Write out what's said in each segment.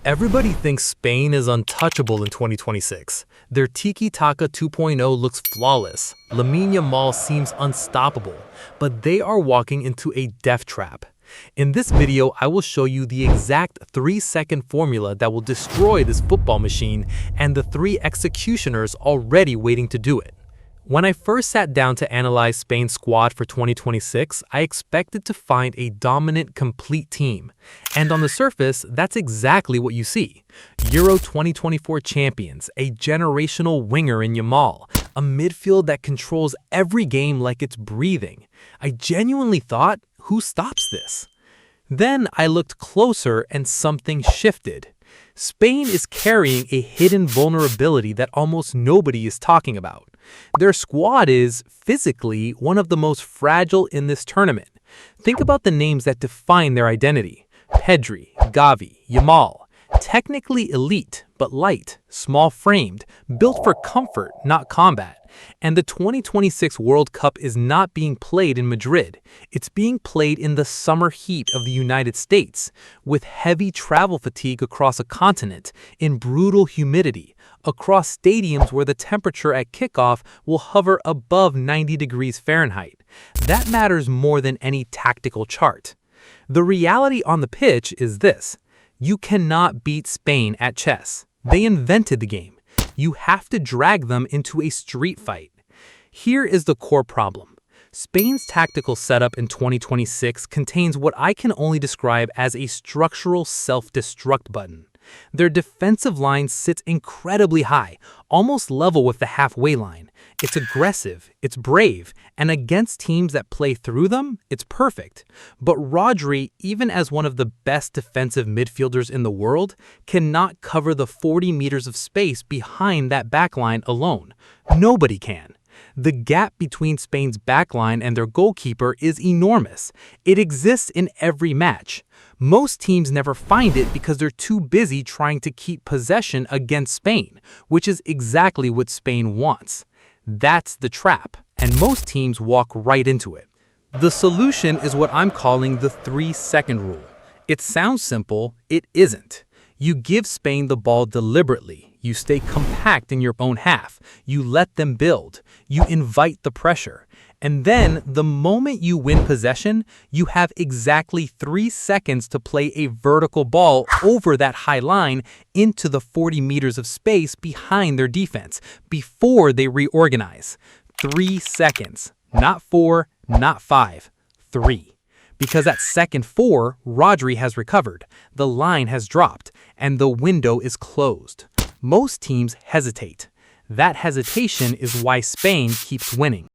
Everybody thinks Spain is untouchable in 2026. Their Tiki-Taka 2.0 looks flawless. Lamine Yamal seems unstoppable, but they are walking into a death trap. In this video, I will show you the exact 3-second formula that will destroy this football machine and the 3 executioners already waiting to do it. When I first sat down to analyze Spain's squad for 2026, I expected to find a dominant, complete team. And on the surface, that's exactly what you see. Euro 2024 champions, a generational winger in Yamal, a midfield that controls every game like it's breathing. I genuinely thought, who stops this? Then I looked closer and something shifted. Spain is carrying a hidden vulnerability that almost nobody is talking about. Their squad is, physically, one of the most fragile in this tournament. Think about the names that define their identity. Pedri, Gavi, Yamal. Technically elite, but light, small-framed, built for comfort, not combat. And the 2026 World Cup is not being played in Madrid. It's being played in the summer heat of the United States, with heavy travel fatigue across a continent, in brutal humidity, across stadiums where the temperature at kickoff will hover above 90 degrees Fahrenheit. That matters more than any tactical chart. The reality on the pitch is this. You cannot beat Spain at chess. They invented the game. You have to drag them into a street fight. Here is the core problem. Spain's tactical setup in 2026 contains what I can only describe as a structural self-destruct button. Their defensive line sits incredibly high, almost level with the halfway line. It's aggressive, it's brave, and against teams that play through them, it's perfect. But Rodri, even as one of the best defensive midfielders in the world, cannot cover the 40 meters of space behind that backline alone. Nobody can. The gap between Spain's backline and their goalkeeper is enormous. It exists in every match. Most teams never find it because they're too busy trying to keep possession against Spain, which is exactly what Spain wants. That's the trap, and most teams walk right into it. The solution is what I'm calling the 3-second rule. It sounds simple, it isn't. You give Spain the ball deliberately. You stay compact in your own half. You let them build. You invite the pressure. And then, the moment you win possession, you have exactly 3 seconds to play a vertical ball over that high line into the 40 meters of space behind their defense before they reorganize. 3 seconds. Not 4, not 5. 3. Because at second 4, Rodri has recovered, the line has dropped, and the window is closed. Most teams hesitate. That hesitation is why Spain keeps winning.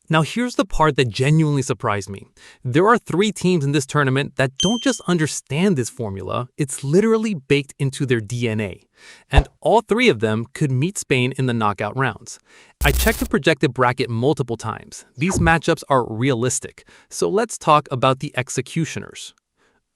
Now here's the part that genuinely surprised me. There are 3 teams in this tournament that don't just understand this formula, it's literally baked into their DNA. And all 3 of them could meet Spain in the knockout rounds. I checked the projected bracket multiple times. These matchups are realistic. So let's talk about the executioners.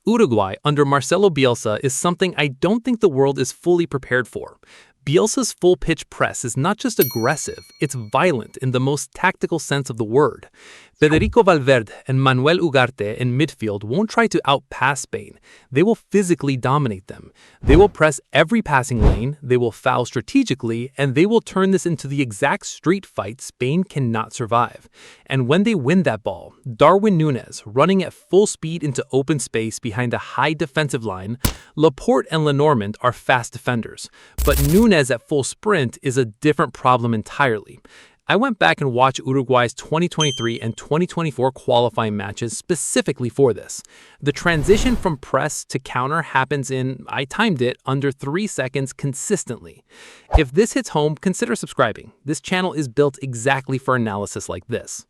Uruguay under Marcelo Bielsa is something I don't think the world is fully prepared for. Bielsa's full-pitch press is not just aggressive, it's violent in the most tactical sense of the word. Federico Valverde and Manuel Ugarte in midfield won't try to outpass Spain. They will physically dominate them. They will press every passing lane, they will foul strategically, and they will turn this into the exact street fight Spain cannot survive. And when they win that ball, Darwin Núñez running at full speed into open space behind a high defensive line, Laporte and Lenormand are fast defenders, but Núñez at full sprint is a different problem entirely. I went back and watched Uruguay's 2023 and 2024 qualifying matches specifically for this. The transition from press to counter happens in, I timed it, under 3 seconds consistently. If this hits home, consider subscribing. This channel is built exactly for analysis like this.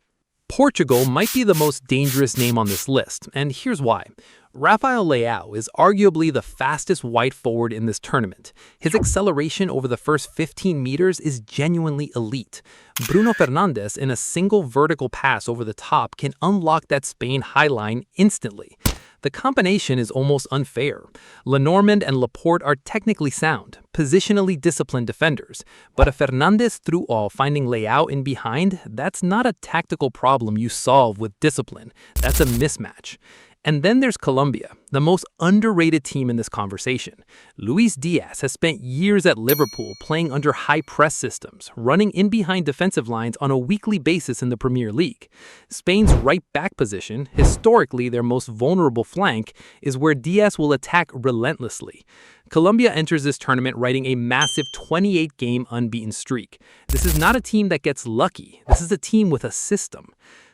Portugal might be the most dangerous name on this list, and here's why. Rafael Leao is arguably the fastest white forward in this tournament. His acceleration over the first 15 meters is genuinely elite. Bruno Fernandes in a single vertical pass over the top can unlock that Spain high line instantly. The combination is almost unfair. Lenormand and Laporte are technically sound, positionally disciplined defenders, but a Fernandes through all finding Leao in behind, that's not a tactical problem you solve with discipline. That's a mismatch. And then there's Colombia, the most underrated team in this conversation. Luis Diaz has spent years at Liverpool playing under high press systems, running in behind defensive lines on a weekly basis in the Premier League. Spain's right back position, historically their most vulnerable flank, is where Diaz will attack relentlessly. Colombia enters this tournament riding a massive 28-game unbeaten streak. This is not a team that gets lucky. This is a team with a system.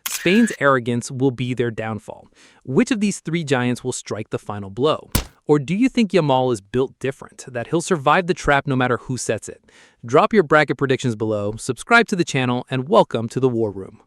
Spain's arrogance will be their downfall. Which of these three giants will strike the final blow? Or do you think Yamal is built different, that he'll survive the trap no matter who sets it? Drop your bracket predictions below, subscribe to the channel, and welcome to the War Room.